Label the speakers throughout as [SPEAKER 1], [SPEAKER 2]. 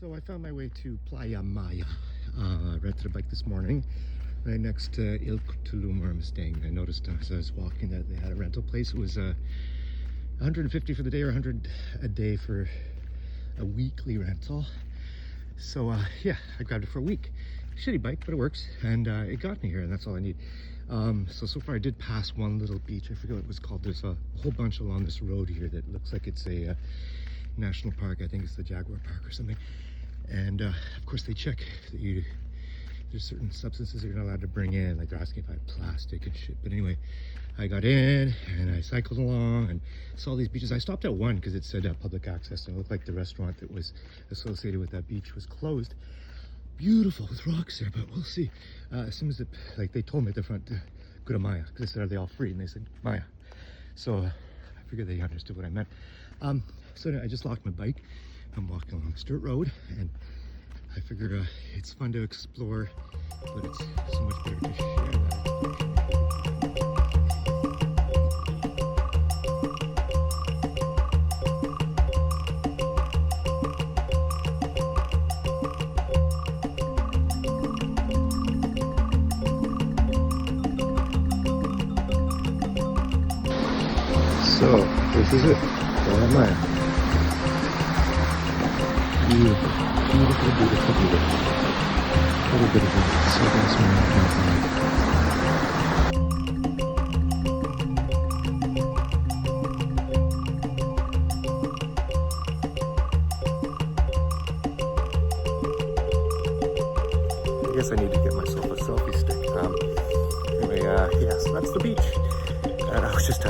[SPEAKER 1] So I found my way to Playa Maya. I rented a bike this morning right next to Tulum where I'm staying. I noticed as I was walking that they had a rental place. It was 150 for the day or 100 a day for a weekly rental. So yeah, I grabbed it for a week. Shitty bike, but it works, and it got me here, and that's all I need. So far I did pass one little beach. I forget what it was called. There's a whole bunch along this road here that looks like it's a national park. I think it's the Jaguar Park or something. And of course they check that there's certain substances you're not allowed to bring in, like they're asking if I have plastic and shit. But anyway, I got in and I cycled along and saw these beaches. I stopped at one because it said public access, and it looked like the restaurant that was associated with that beach was closed. Beautiful with rocks there, but we'll see. As soon as they told me at the front to go to Maya, because I said, are they all free? And they said Maya. So I figured they understood what I meant. So I just locked my bike. I'm walking along this dirt road, and I figured it's fun to explore, but it's so much better to share that. So this is it. Where am I? Beautiful, beautiful, beautiful, beautiful. What a beautiful, so nice. I guess I need to get myself a selfie stick. Anyway, yeah, so that's the beach. And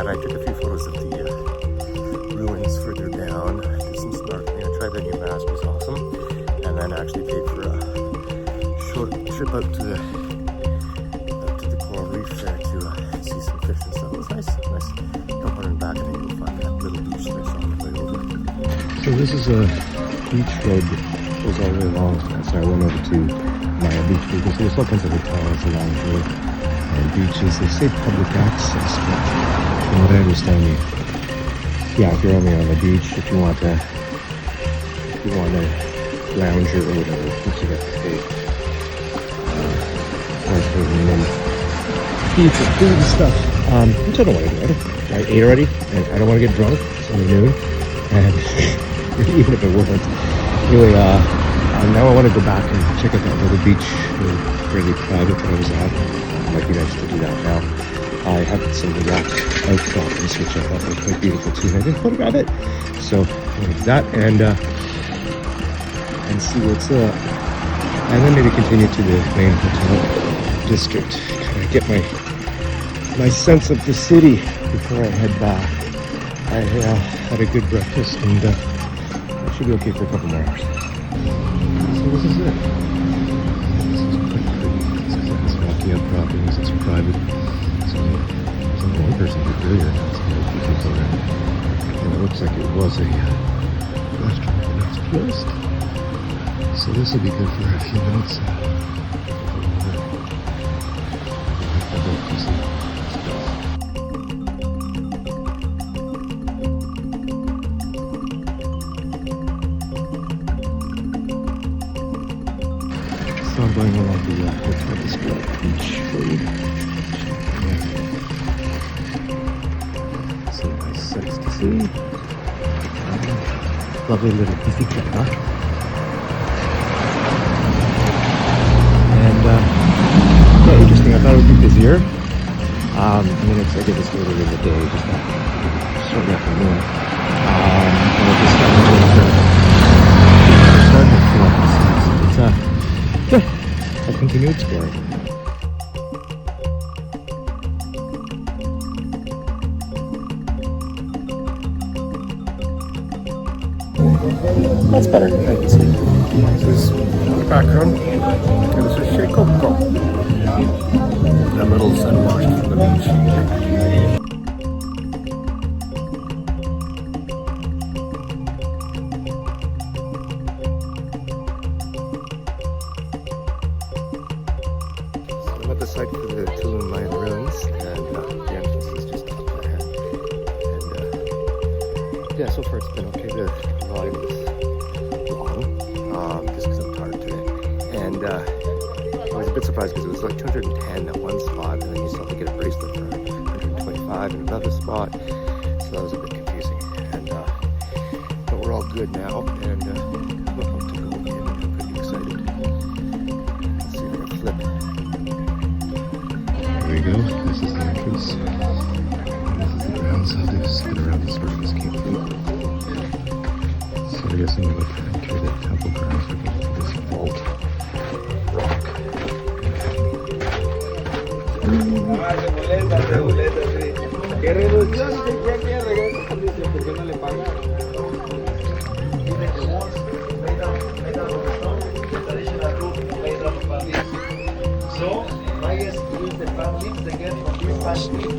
[SPEAKER 1] I took a few photos of the ruins further down. Did some snorkeling. I tried the new mask, it was awesome. And then actually paid for a short trip out to the coral reef there to see some fish and stuff. It was nice. Come on and back, and then you'll find that little beach that I saw on the way over. So this is a beach road that goes all the way along. So I went over to Maya Beach because there's all kinds of hotels along here and beaches. They say public access, but from what I understand, yeah, if you're only on the beach, if you want to lounge or whatever, you have to pay. For beach and food and stuff, which I don't want to do. I ate already, and I don't want to get drunk. It's only noon, and even if it wasn't. Anyway, now I want to go back and check out that little beach, fairly private that I was at. It might be nice to do that now. I had some of that outcroppings, which I thought were quite beautiful too, and I didn't photograph it. So I'm going to do that and see what's up. And then maybe continue to the main hotel district, kind of get my sense of the city before I head back. I had a good breakfast, and I should be okay for a couple more hours. So this is it. This is quite pretty. It's rocky outcroppings, it's private. So there's only one person here earlier. And it looks like it was a restaurant, but it's closed. So this will be good for a few minutes. So I'm going along the hotel district beach road. Yeah. So nice sights to see. Lovely little bicicleta. Yeah, interesting. I thought it would be busier. I mean, it's like it's later in the day, just short afternoon. And we're just starting to yeah, I'll continue exploring. That's better. I can see. This is the background. And this is Shea Coco. That little sun washed from the beach. So I'm at the site for the Tulum Mayan ruins, and the entrance is just up there. And yeah, so far it's been okay. The volume is long. And I was a bit surprised because it was like 210 at one spot, and then you still have to get a bracelet for 125 in another spot. So that was a bit confusing. And but we're all good now, and I'm about to go in. I'm pretty excited. Let's see if I can flip. There we go. This is the entrance. And this is the grounds. I'll just spin around this where this came from. So I guess I'm going to enter the temple grounds. We're going to this vault rock.
[SPEAKER 2] So, I guess use the palm leaves again from this palm leaf.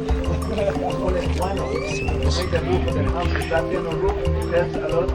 [SPEAKER 2] All in one. Make the roof of the house that on the roof. That's a lot.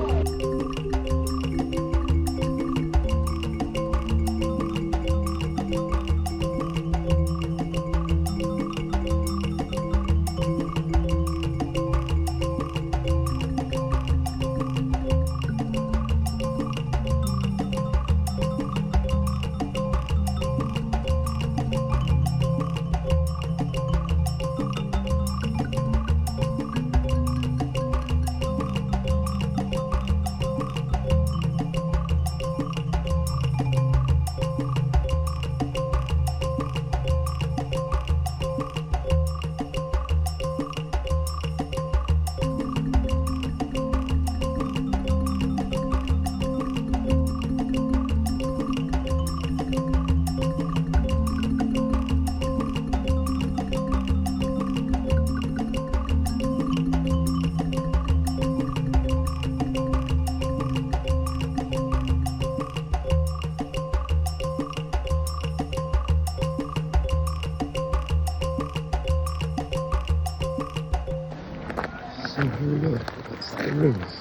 [SPEAKER 1] So here we go. That's the rooms.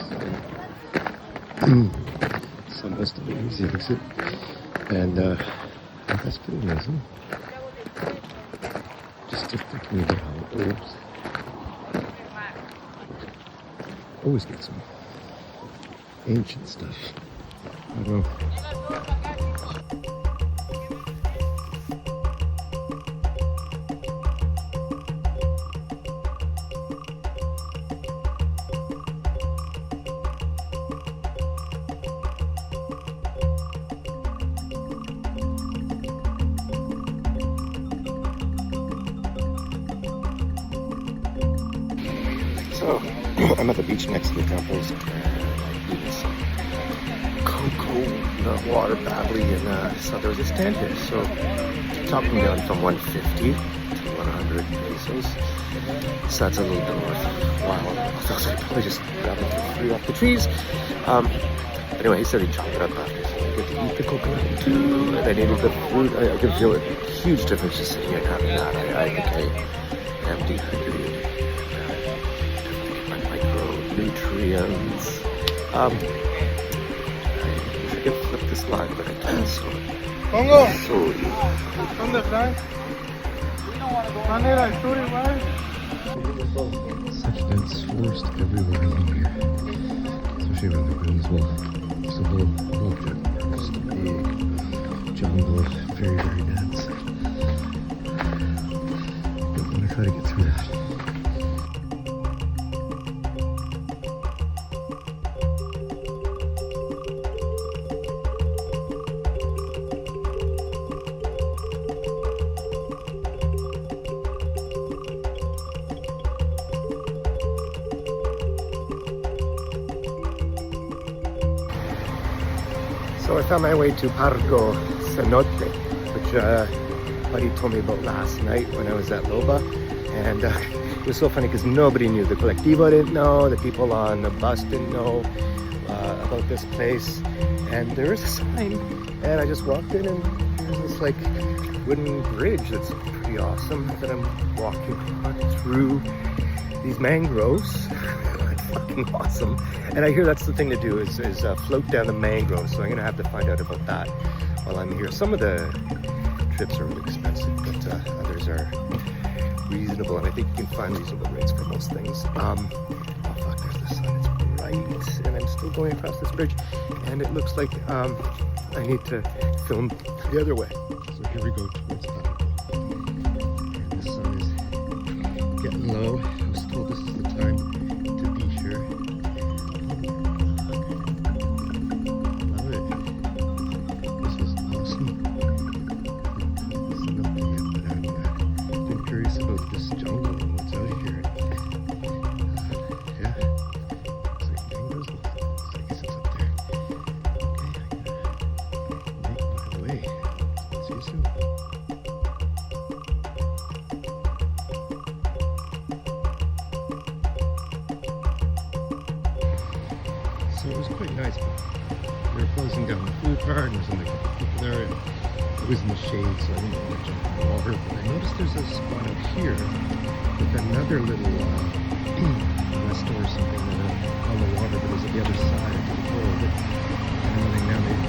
[SPEAKER 1] So most of it is the exit. And that's pretty amazing. Just thinking about how old. Always get some ancient stuff. I don't know. So, I'm at the beach next to the temples, eating some cocoa water badly, and so there was a stand here. So, chopping down from 150 to 100 pesos. So that's a little bit worthwhile. I was probably just grab it for free off the trees. Anyway, he said he'd chop it up after, so I get to eat the coconut too. And I needed the fruit. I could feel a huge difference just sitting here and having that. I think I am dehydrated. Nutrients. I wish I could flip this line, but I can't. So,
[SPEAKER 2] ¿Dónde está? Manera historia, right?
[SPEAKER 1] Such dense forest everywhere along here, especially around the ruins. Well, it's a whole just a big jungle, very, very dense. Don't want to try to get through that. So I found my way to Parco Cenote, which Buddy told me about last night when I was at Loba. And it was so funny because nobody knew. The colectivo didn't know, the people on the bus didn't know about this place. And there was a sign, and I just walked in, and there's this like wooden bridge that's pretty awesome that I'm walking through these mangroves. Fucking awesome. And I hear that's the thing to do is float down the mangroves, so I'm gonna have to find out about that while I'm here. Some of the trips are really expensive, but others are reasonable, and I think you can find reasonable rates for most things. Oh fuck, there's the sun, it's bright, and I'm still going across this bridge, and it looks like I I need to film the other way. So here we go towards the and the sun is getting low. I was told this is the time to be here. Love it. This is awesome. This is nothing yet, but I'm been curious about this jungle and what's out here. Yeah. Looks like mangoes. Looks like it's up there. Okay, make my way. See you soon. So it was quite nice, but they were closing down the food part and there's only a couple people there. And it was in the shade, so I didn't want to jump in the water. But I noticed there's a spot out here with another little resto or something on the water, but it was at the other side of the road. And I'm wondering now maybe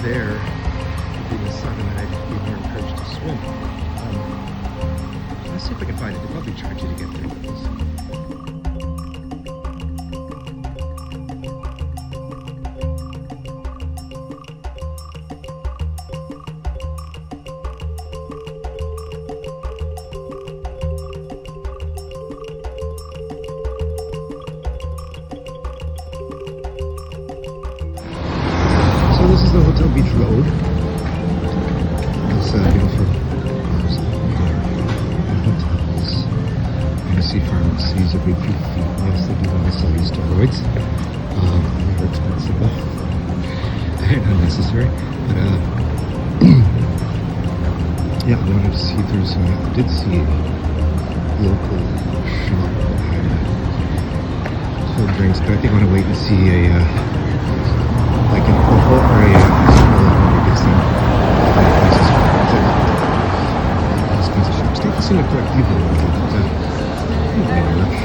[SPEAKER 1] there would be the sun and then I'd be more encouraged to swim. Let's see if I can find it. They'll probably charge you to get there. But we'll see. So this is the Hotel Beach Road. It's beautiful hotels. You see pharmacies every few feet. Yes, they do want to sell you steroids. They're expensive though. And unnecessary. But yeah, I wanted to see if there's I did see a local shop that had cold drinks, but I think I want to wait and see like an Ojo or a smaller one that gets them places those kinds of shops. They seem like quite people, but not much.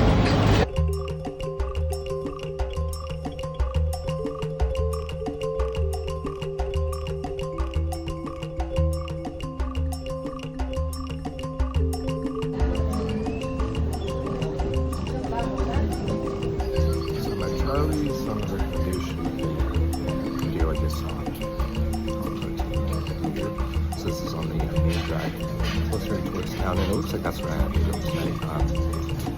[SPEAKER 1] So my Charlie's summer recommendation video I just saw. So this is on the main drive, closer towards town, and it looks like that's where I am tonight.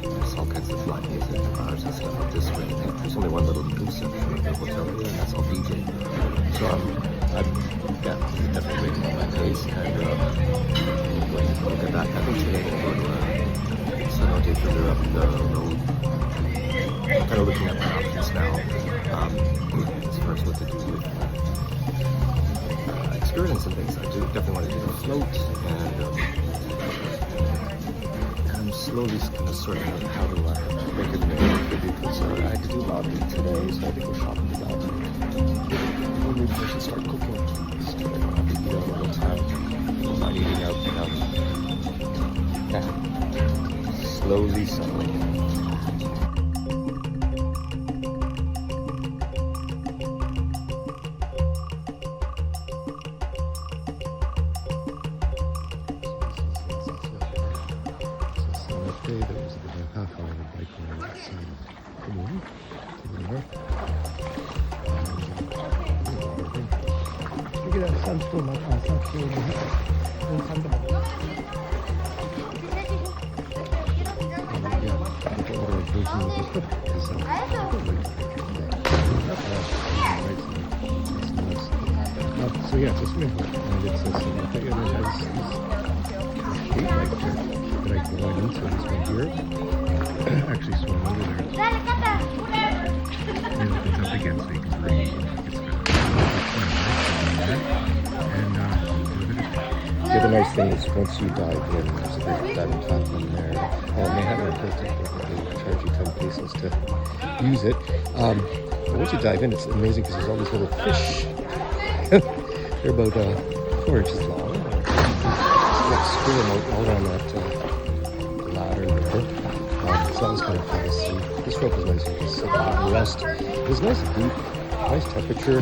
[SPEAKER 1] There's all kinds of live music, bars and stuff up this way. And there's only one little section of the hotel here, and that's all DJ. So I'm definitely waiting on that place, and going to look at that. I think today I'm going to cenote further up the road. I'm kind of looking at my options now, as far as what to do with excursions and things. I do definitely want to do a float, and I'm slowly kind of sorting out how to make it make because I had to do laundry today, so I had to go shopping for that. Maybe I should start cooking so I don't have to eat out all the time. I'm not eating out, yeah, slowly settling in. There was about a half hour of bike ride outside the morning to the north. Look at that sunstorm, sunstorm. So yeah, it's a swimming pool, and it's a swimming pool, and it has this gate right there that I can go into. This one here, actually swim over there, and it opens up again so you can breathe. The other nice thing is once you dive in, there's a big diving platform there, and they have it built in, they charge you 10 pesos to use it. But once you dive in, it's amazing because there's all these little fish. They're about 4 inches long. Like screw them out on that ladder there. So that was kind of fun to see. This rope was nice. You can sit down and rest. It was nice and deep, nice temperature.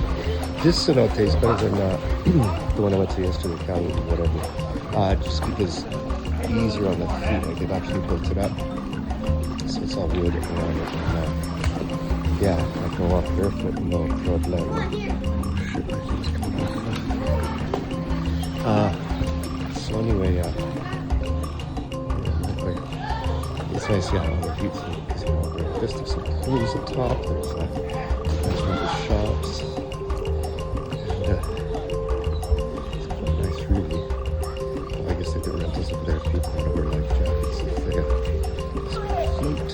[SPEAKER 1] This cenote is better than the one I went to yesterday, Cali, whatever. Just because easier on the feet. Like they've actually built it up. So it's all wood around it. And, yeah, I can walk barefoot, no problem. Oh shit, I just come back. So anyway, it's nice, yeah, all the views, because you know, we're just there's some pools up top, there's little shops, and it's quite nice, really. Well, I guess they do rentals over there if people want to wear life jackets, if they got this float.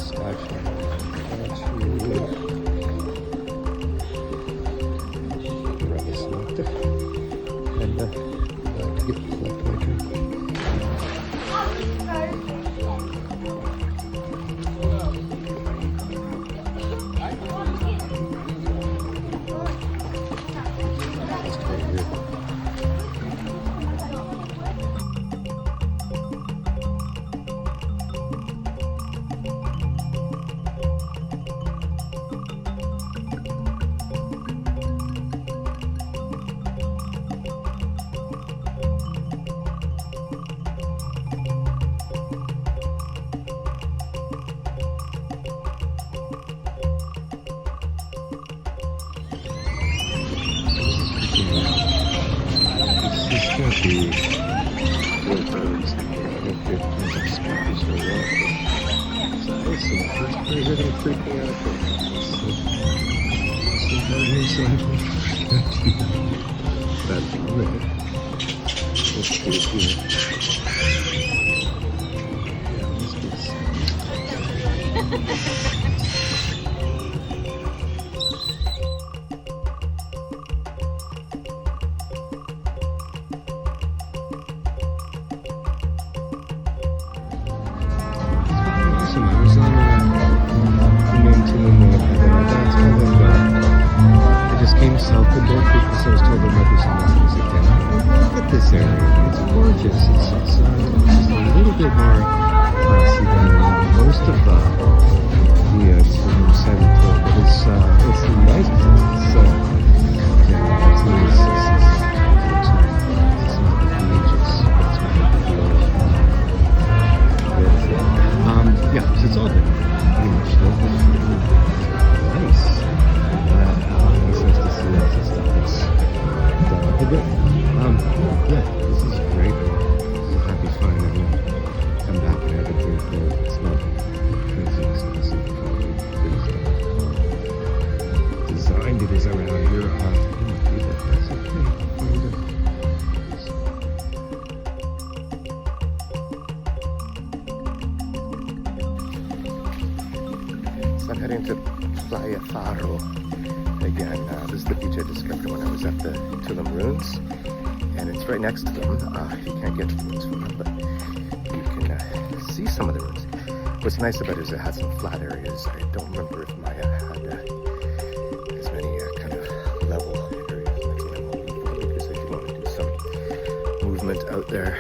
[SPEAKER 1] Sky and to get the collect my drink. That's totally weird. I just came south a bit because I was told there might be some mountains again. Look at this area, it's gorgeous. It's just a little bit more classy than most of the Tulum Central, but it's nice because it's not the beaches, it's more the yeah, so it's all good. Pretty much local. Nice. It's nice to see lots of stuff that's done up a bit. Yeah, this is great. This is a happy fun. I'm gonna come back and have a drink there. It's not crazy expensive. Good stuff. Designed it is around here. That's okay. I'm heading to Playa Faro again. This is the beach I discovered when I was at the Tulum Ruins, and it's right next to them. You can't get to the ruins from them, but you can see some of the ruins. What's nice about it is it has some flat areas. I don't remember if Maya had as many kind of level areas. That's what I'm looking for because I do want to do some movement out there.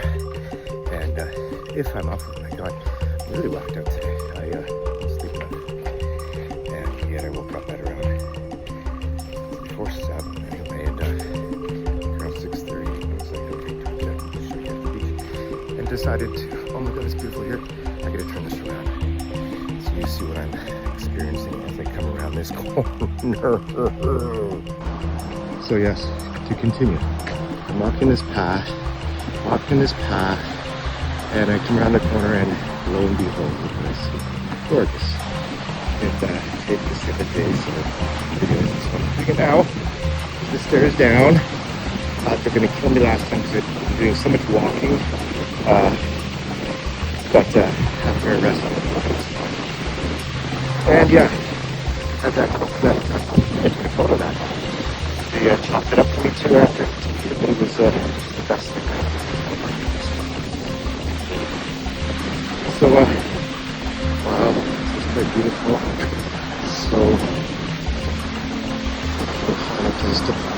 [SPEAKER 1] And if I'm up, oh my god, I really whacked out today. I was sleeping on I woke up at around before 7 anyway, and around 6:30 I was like, okay, should get to the beach, and decided to, oh my god, it's beautiful here, I gotta turn this around, so you see what I'm experiencing as I come around this corner. So yes, to continue, I'm walking this path, and I come around the corner, and lo and behold, look at this, gorgeous. And take this the other day, so we're doing this one. Look at now, the stairs down. They're going to kill me last time because I'm doing so much walking. But after I rest on the floors. And yeah, had that I took a photo of that. They chopped it up for me too after. It was the best thing. So, wow. Quite beautiful. So fun place to park.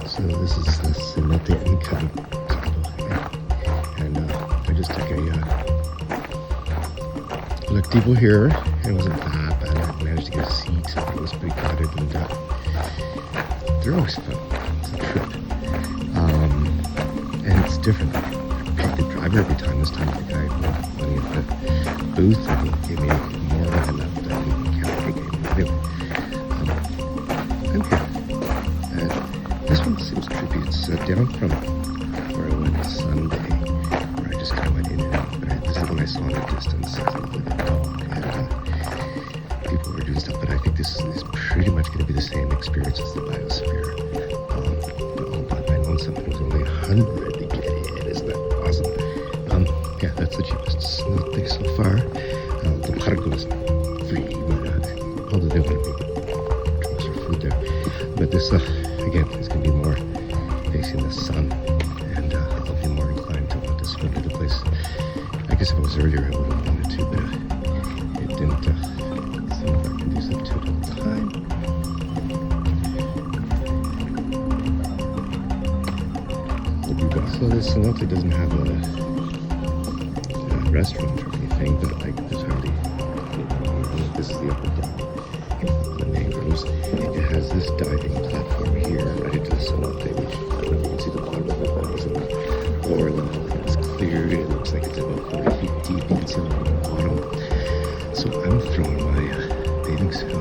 [SPEAKER 1] So this is the Cenote Incan. And I just took a colectivo here, It wasn't that bad. I managed to get a seat, except it was pretty crowded, and they're always fun. It's a trip. And it's different. I picked the driver every time. This time the guy put money at the booth, and he gave me more than I left. I didn't count the game. Anyway, I'm here. And this one seems trippy. It's down from where I went Sunday, where I just kind of went in and out. But this is when I saw in the distance. It looked like a dog. And people were doing stuff. But I think this is pretty much going to be the same experience as the Biosphere. But I know something was only 100 to get in. Isn't that awesome? Yeah, that's the cheapest snow thing so far. The parko is free, but although they want to make trucks for food there. But this, again, is going to be more facing the sun, and I'll be more inclined to want to swim to the place. I guess if it was earlier, I would have wanted to, but it didn't seem that conducive to it at the time. So this cenote doesn't have a restaurant or anything, but like there's hardly, this is the upper deck, the mangroves. It has this diving platform here right into the cenote, which I don't know if you can see the bottom of it, but it's in the lower level. It's cleared. It looks like it's about 40 feet deep. You can see it on the bottom. So I'm throwing my bathing suit on.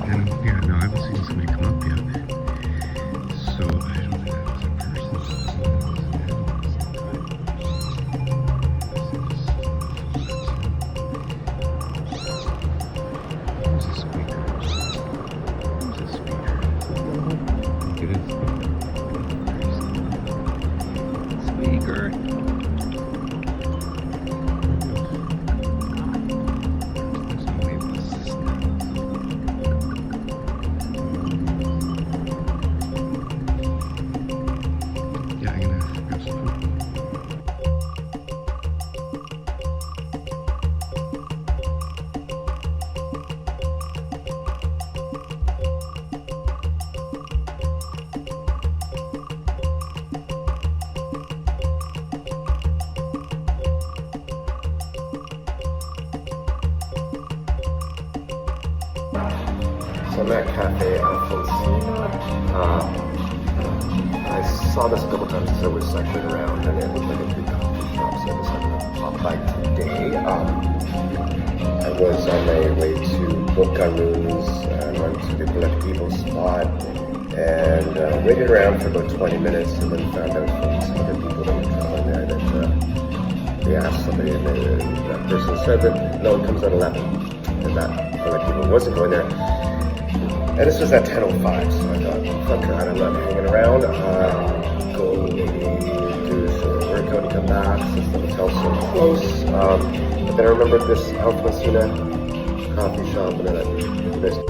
[SPEAKER 1] And yeah, no, I haven't seen somebody come up yet. So I don't know if that was a person. Who's a speaker? Who's a speaker? Look at it. Speaker.
[SPEAKER 3] So I'm at Cafe Alfonsina. I saw this a couple times as I was cycling around, and it looked like a big coffee shop, so I decided to pop by today. I was on my way to Boca Ruins, and went to the colectivo spot, and waited around for about 20 minutes, and then found out from some other people that were traveling there that they asked somebody, and that person said that no, it comes at 11, and that colectivo wasn't going there. And this was at 10:05, so I thought, fuck God, I'm not hanging around. Go do some workout and come back since the hotel's so close. But then I remembered this Alfonsina coffee shop, and then I missed.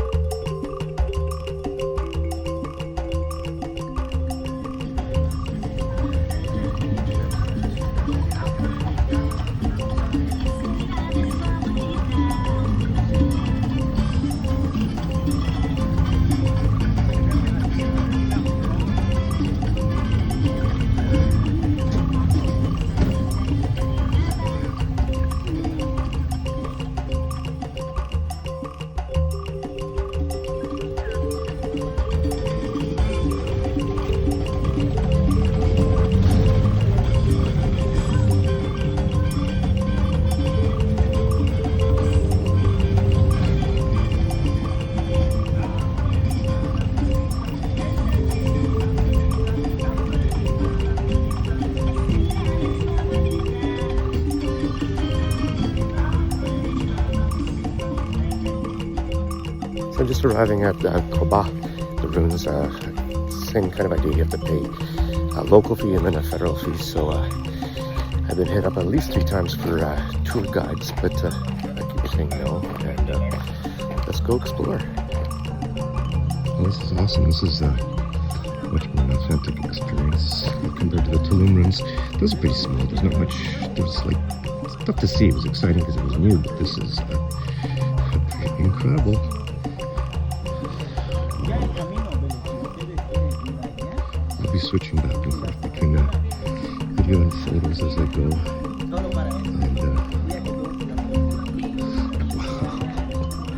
[SPEAKER 3] So I'm just arriving at Coba, the ruins. Same kind of idea. You have to pay a local fee and then a federal fee. So I've been hit up at least 3 times for tour guides, but I keep saying no, and let's go explore.
[SPEAKER 1] Well, this is awesome. This is much more an authentic experience compared to the Tulum ruins. Those are pretty small. There's not much. There's like stuff to see. It was exciting because it was new, but this is pretty incredible. I'll be switching back and forth between video and photos as I go. And wow,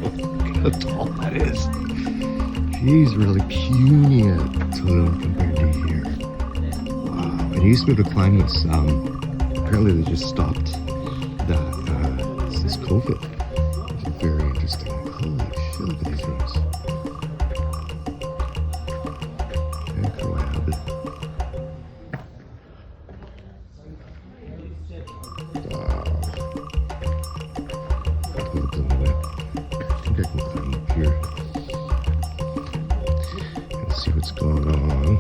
[SPEAKER 1] look how tall that is. He's really puny at Tulum compared to here. Wow. And you used to be able to climb this. Apparently they just stopped that since COVID. Which is very interesting. Holy shit, look at these rooms. Incredible. Wow. Look at the way. I think I can climb up here. See what's going on.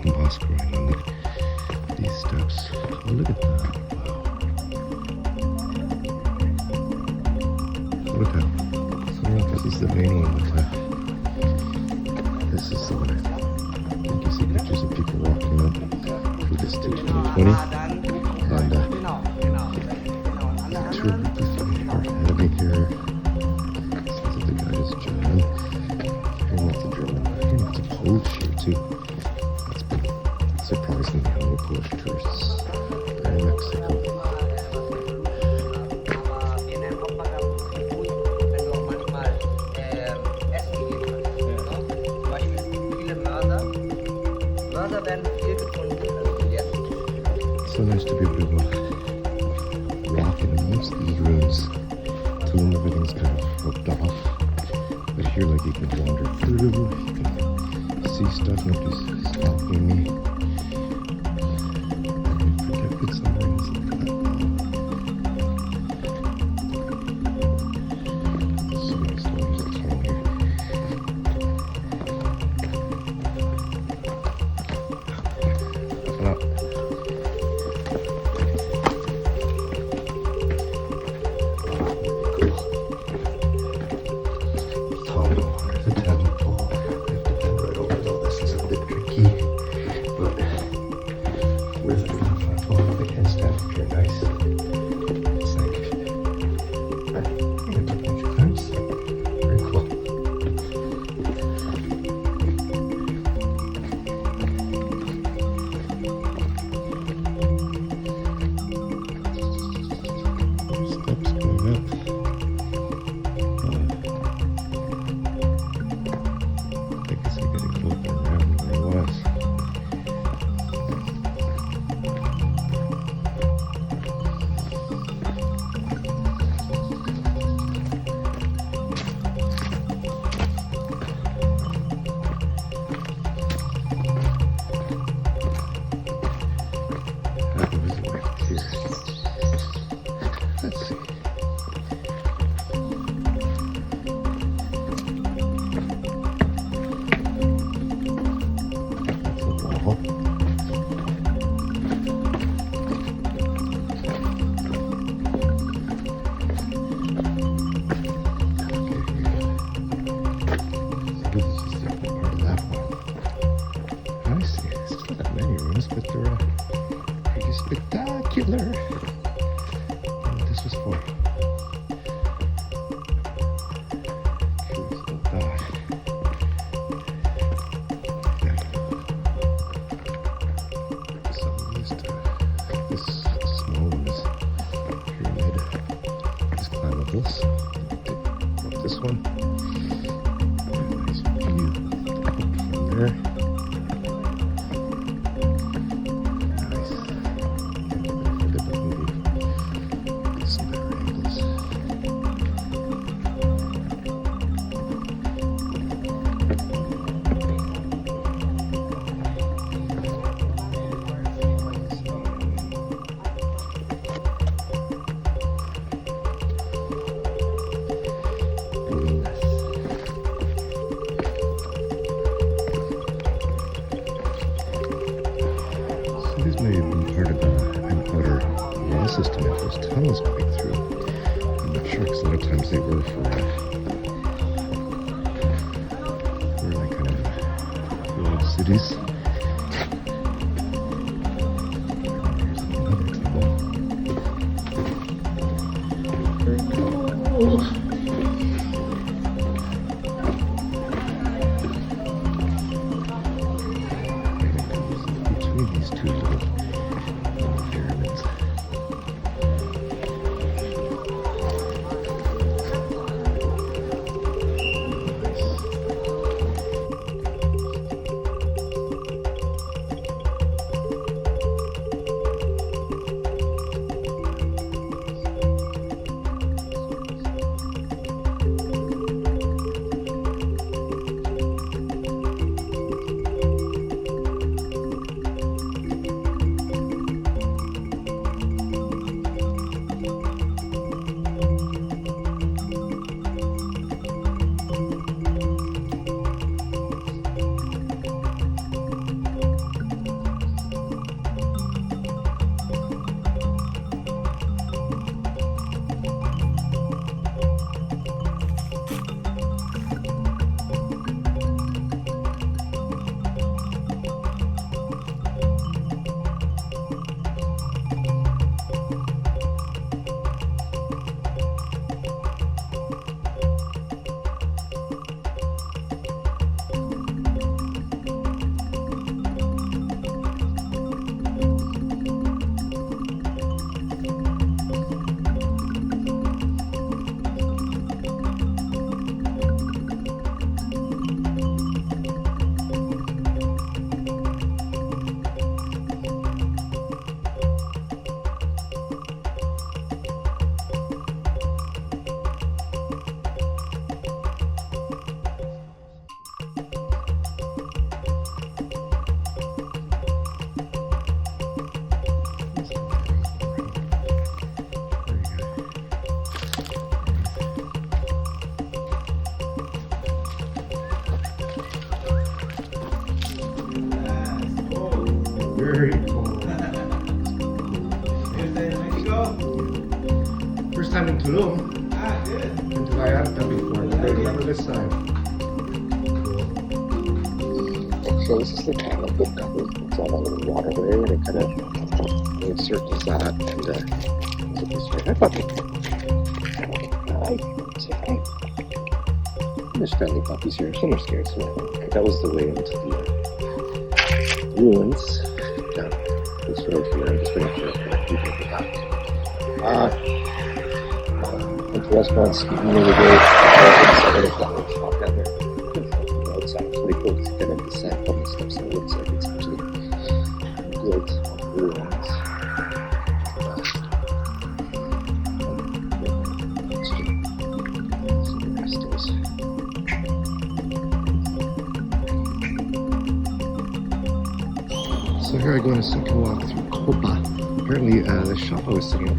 [SPEAKER 1] Moss growing on these steps. Oh, look at that. Wow. Look at that. So this is the main one. This is the one. I think you see pictures of people walking up through this to 2020. And the tour group is ahead of me here. Sounds like the guide is John. Lots of German. Lots of Polish here too. That's been surprising how many Polish tourists are in Mexico. So nice to be able to walk in amongst these ruins. Tulum, everything's kind of roped off. But here, like, you can wander through, you can see stuff, nobody's stopping me. I can forget good submarines, look at that. So many stories that's around here. Up and up. But they're pretty spectacular. What this was for. Curious about that. Some used to this small one is pyramid. It's climbable, so this one. Nice view from there. tunnels going through. I'm not sure because a lot of times they were for like kind of old cities. Here's another tunnel. Very cool. Between these two little pyramids. Very cool. First time in Tulum.
[SPEAKER 2] Ah, good.
[SPEAKER 1] Been to Vallarta before. But remember this side.
[SPEAKER 3] So this is the kind of book cover. It's all on the waterway, and it kind of encircles that. And look at this way. Hi, puppy. Hi. Say hi. There's friendly puppies here. Some are scared. So that was the way into the ruins. Down this road here. I'm just waiting for people to get back. Went to restaurants, eating really great. Walk down there. Outside, it's pretty cool to get into the sand from the steps. So it looks like it's actually good ruins.
[SPEAKER 1] So here I go on a second walk through Copa. Apparently the shop I was sitting at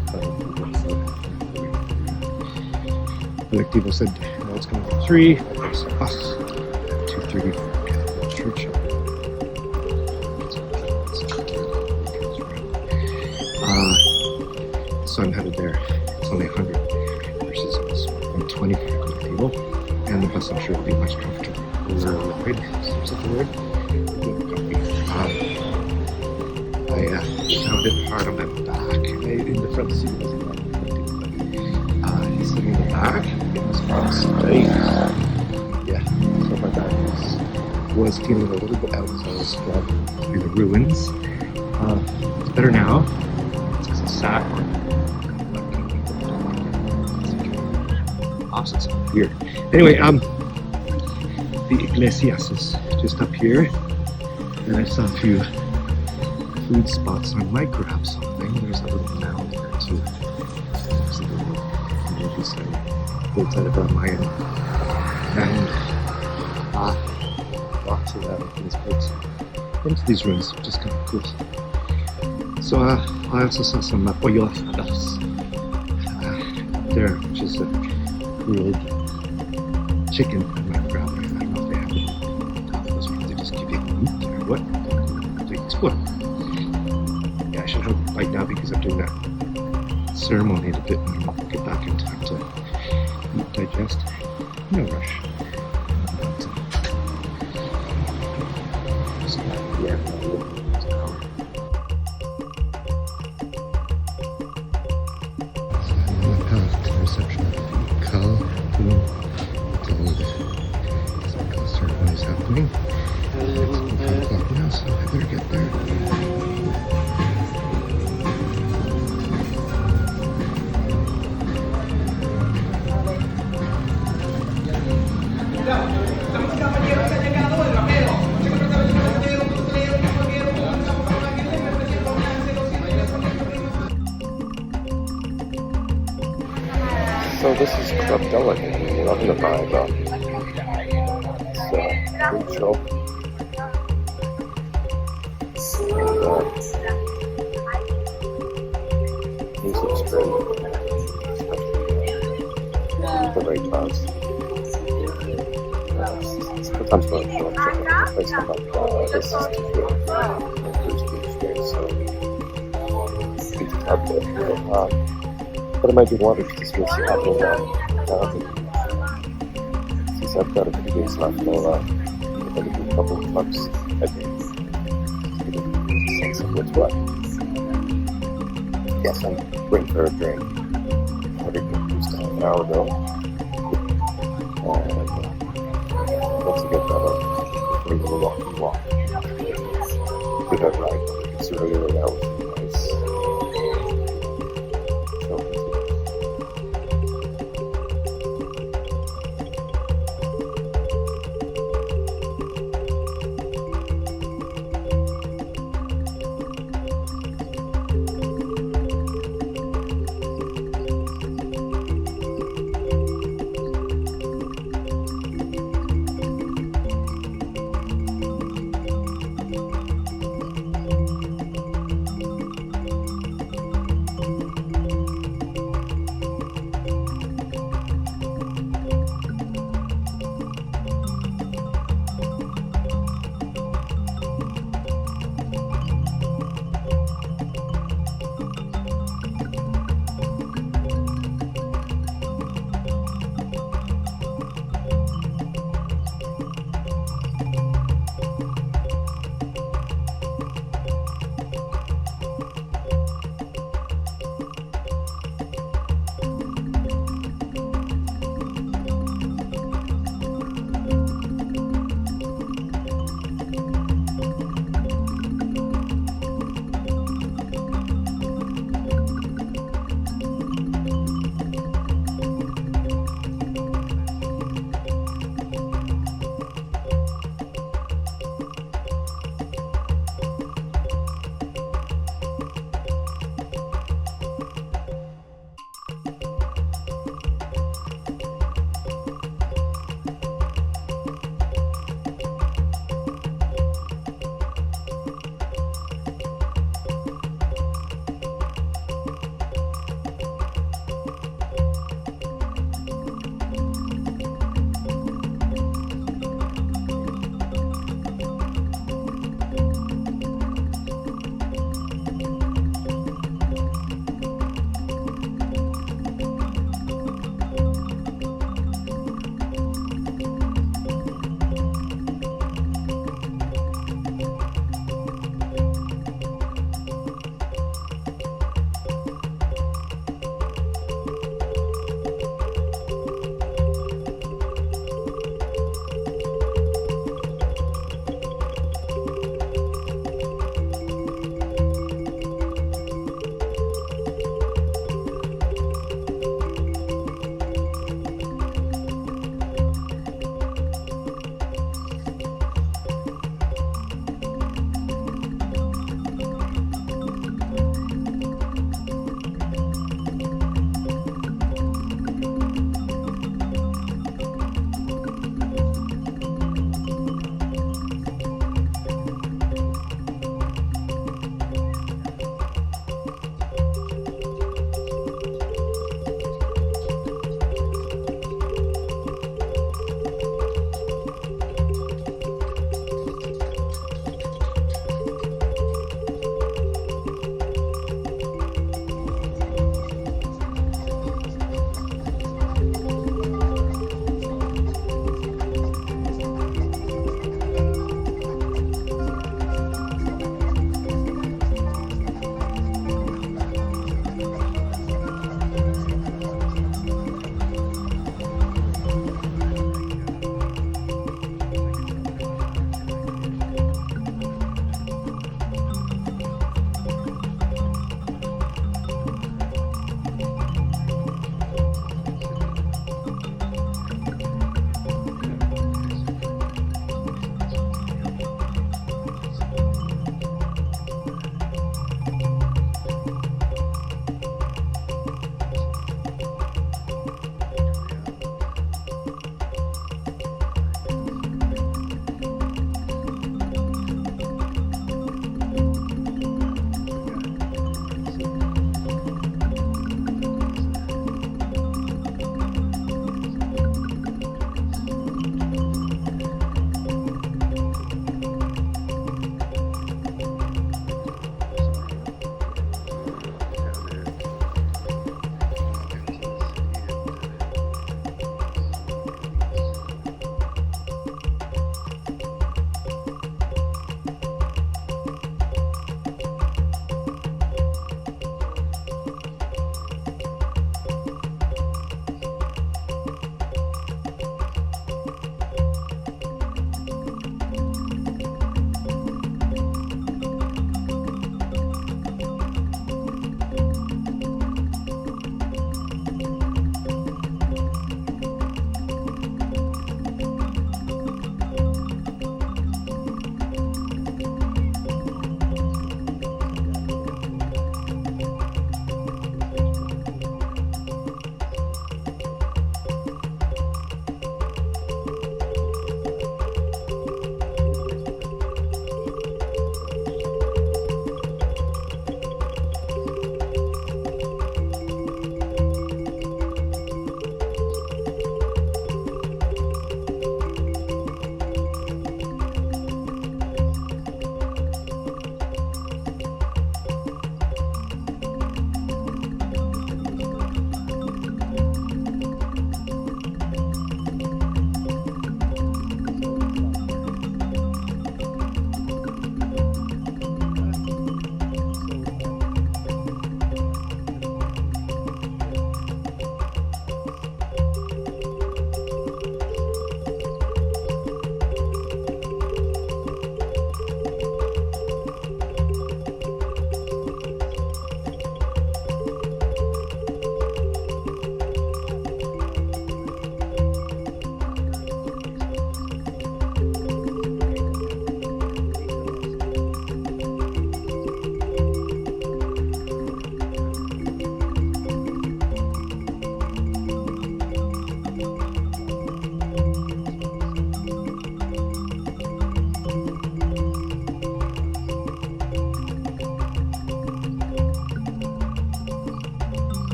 [SPEAKER 1] Colectivo said, no, it's coming at 3, there's a bus, 2:30 for Catholic Church. So I'm headed there. It's only 100 versus it was 120 for Colectivo. And the bus I'm sure will be much comfortable. Right? Seems like a word. I found it hard on my back. In the front seat wasn't like sitting in the back, it was all straight. Yeah, so my back was feeling a little bit out as I was driving through the ruins. It's better now. It's because I sat on opposites. Weird. Anyway, the Iglesias is just up here, and I saw a few food spots. So I might grab something. There's a little mound there too. There's a little community center outside of Mayan. And walk to these boats into these ruins, which is kind of cool. So I also saw some pollo asadas there, which is a grilled chicken. I might grab it. I don't know if they have it on tacos or if they just give you meat or what. Complete explore. I should have a bite now because I'm doing that ceremony to get back in time to eat, digest. No rush. But, just, yeah, on the path to the reception of Tulum ceremony is happening. It's 5 o'clock now, so I better get there.
[SPEAKER 3] So this is Club Delegate. Loving the vibe. It's good show. And music's great. The right times. Sometimes when I show up to a place I'm like, this is too good. There's beach day, so it's hard to but it might be water to see what's happening since I've got a few days left, I'll maybe do a couple of clubs a day. Get a sense of what's what. Yes, I'm waiting for a drink. I did just an hour ago. And once I get that up, I'm going to walk. Good at ride. It's earlier now with nice.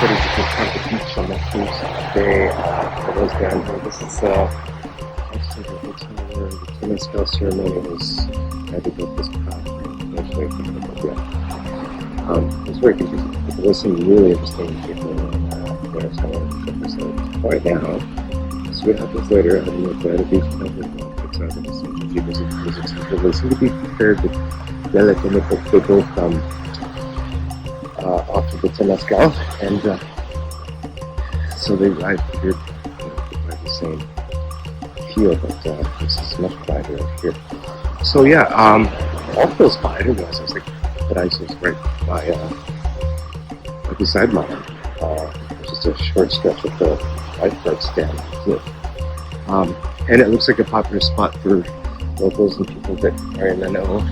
[SPEAKER 3] footage of just on the beach on that Tuesday for those down here. This is actually the hotel where the Temescal ceremony was. I had to go this path. It's very confusing. There was some really interesting people there, so I want to check this out right now. So we have this later. I don't know if the beach it's some people visit people. They seem to be prepared with relatively they go from off of the Temescal, and so I figured they the same feel, but this is much quieter up here. So yeah, all feels fine. I didn't realize I was like that ice was right by right beside mine. Just a short stretch of the lifeguard stand. And it looks like a popular spot for locals and people that are in the know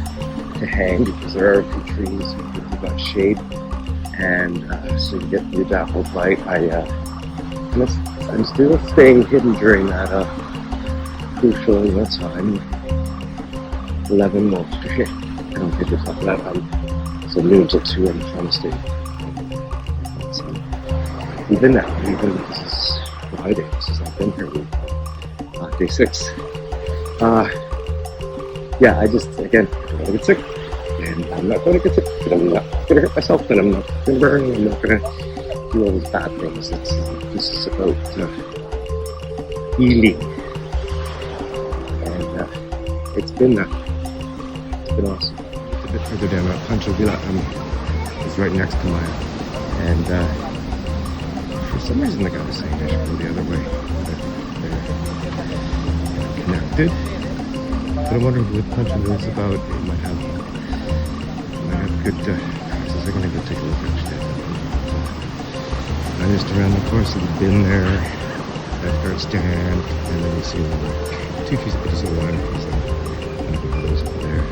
[SPEAKER 3] to hang because there are a few trees you've got shade, and so you get through that whole light. I'm still staying hidden during that crucial time. 11 more. I don't think it's up that. So noon till 2, I'm trying to stay. So even now, even this is Friday, I've been here day 6. Yeah, I just again I'm gonna get sick, and I'm not going to get sick, but I'm not going to hurt myself, and I'm not going to burn, and I'm not going to do all these bad things. This is about healing, and it's been awesome. A bit further down, Pancho Villa is right next to mine, and for some reason the guy was saying I should go the other way, that they're connected. But I'm wondering what Pancho Villa is about. It might have good prices. I'm gonna go take a look actually. I'm just around the course. I've been there, lifeguard stand, and then you see the 2 feet of the line. Those over there.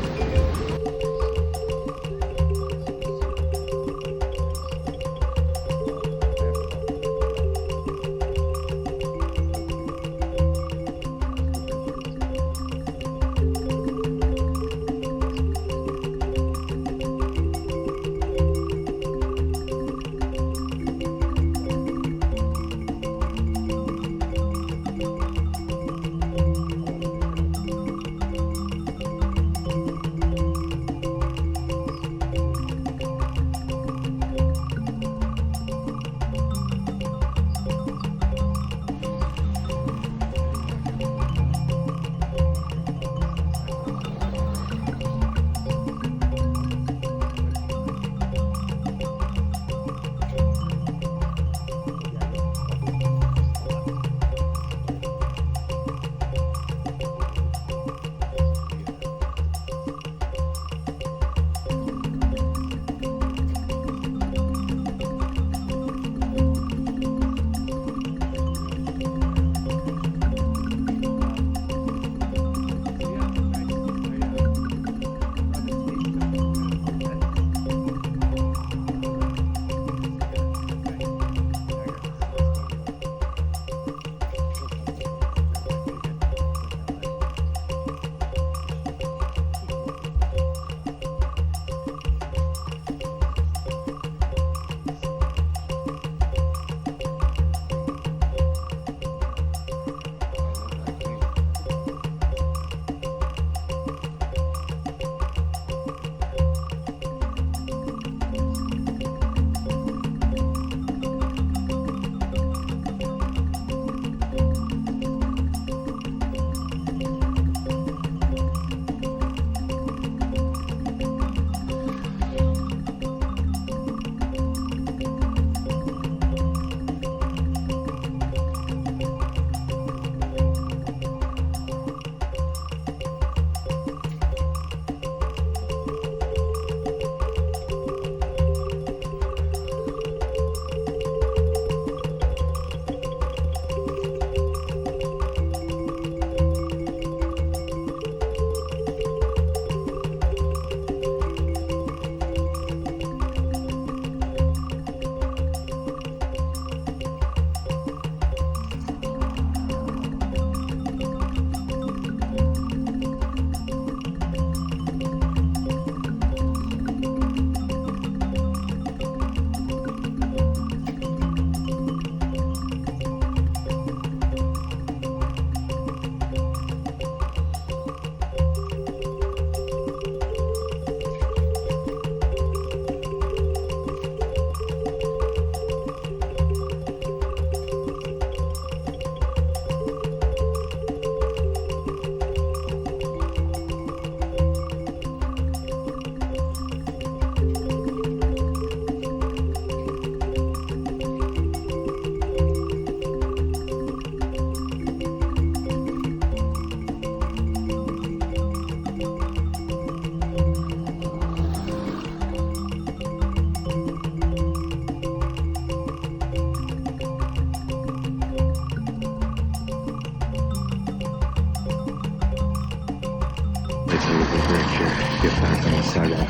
[SPEAKER 1] get back on the sidewalk.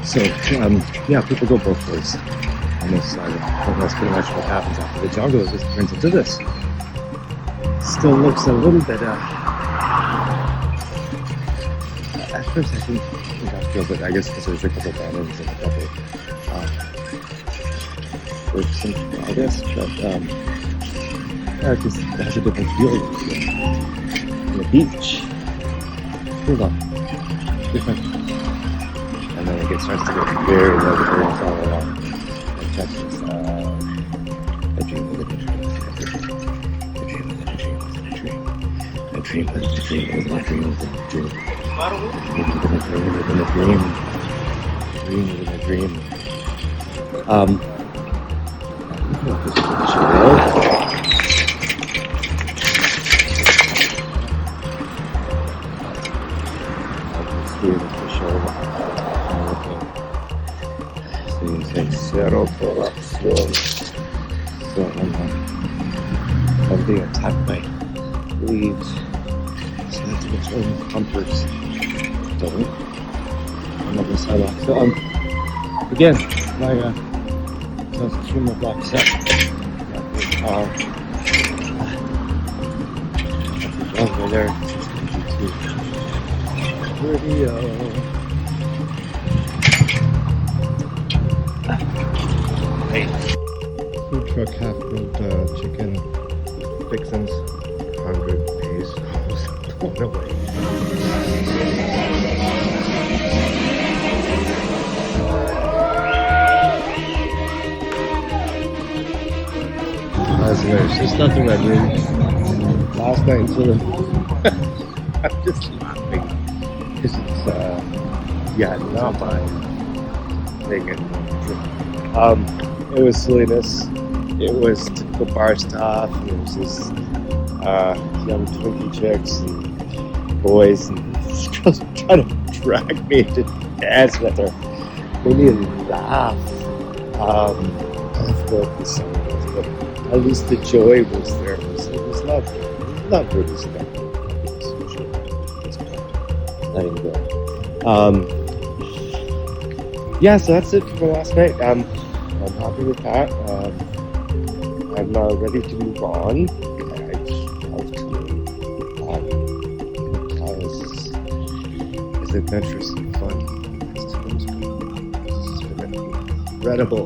[SPEAKER 1] So yeah, people go both ways on this sidewalk. And that's pretty much what happens after the jungle. It just turns into this. Still looks a little bit at first I think industrial, but I guess because there's a couple banners and a couple works and I guess, but yeah, it just has a different feel than the beach. Hold on. Different. And then it starts to get very low, very far along. And that's just a dream within a dream. A dream within a dream within a dream. A dream within a dream within a dream within a dream. Dream within a dream within a dream. Dream within a dream. Sincero corazón. So I'm being attacked by leaves. So I have to get some comforts. Don't. I'm on the sidewalk. So again, my sounds extremely black set. Over there. Video. Hey. Food truck half-grilled chicken fixins, 100 pesos. Blown away. There's just nothing I mean. Last night in Tulum, I'm just laughing because it's yeah, not mine. It was silliness. It was typical bar stuff. And it was this young Twinkie chicks and boys and girls trying to drag me to dance with her. Made me laugh. I forgot the song was, but at least the joy was there. It was not really stuff. Not even good. Yeah, so that's it for last night. I'm happy with that. I'm ready to move on. I love Tulum. It's adventurous and fun. It's been incredible.